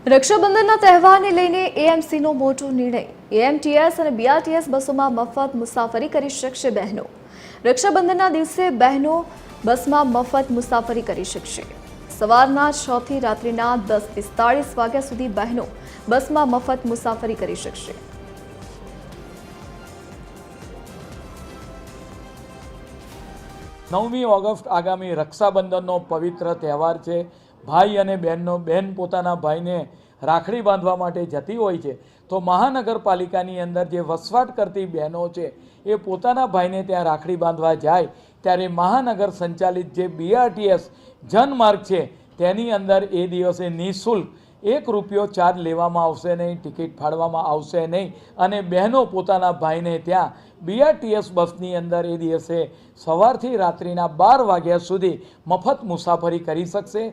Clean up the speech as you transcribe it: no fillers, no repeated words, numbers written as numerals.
રક્ષાબંધનના તહેવારને લઈને એએમસીનો મોટો નિર્ણય। એએમટીએસ અને બીઆરટીએસ બસોમાં મફત મુસાફરી કરી શકશે બહેનો। રક્ષાબંધનના દિવસે બહેનો બસમાં મફત મુસાફરી કરી શકશે। સવારના 6 થી રાત્રિના 10:45 વાગ્યા સુધી બહેનો બસમાં મફત મુસાફરી કરી શકશે। नवमी ऑगस्ट आगामी रक्षाबंधनનો पवित्र तहेवार है। भाई अने बहन पोताना भाईने राखड़ी बांधवा माटे जती होय छे तो महानगरपालिकानी अंदर जे वसवाट करती बहनों छे ए पोताना भाईने त्यां राखड़ी बांधवा जाय त्यारे महानगर संचालित जे बीआरटीएस जनमार्ग छे तेनी अंदर ए दिवसे निःशुल्क 1 रुपयो चार्ज लेवामां आवशे नहीं, टिकिट फाड़वामां आवशे नहीं अने बहनों पोताना भाईने त्यां बीआरटीएस बसनी अंदर ए दिवसे सवारथी रात्रिना 12 वाग्या सुधी मफत मुसाफरी करी शकशे।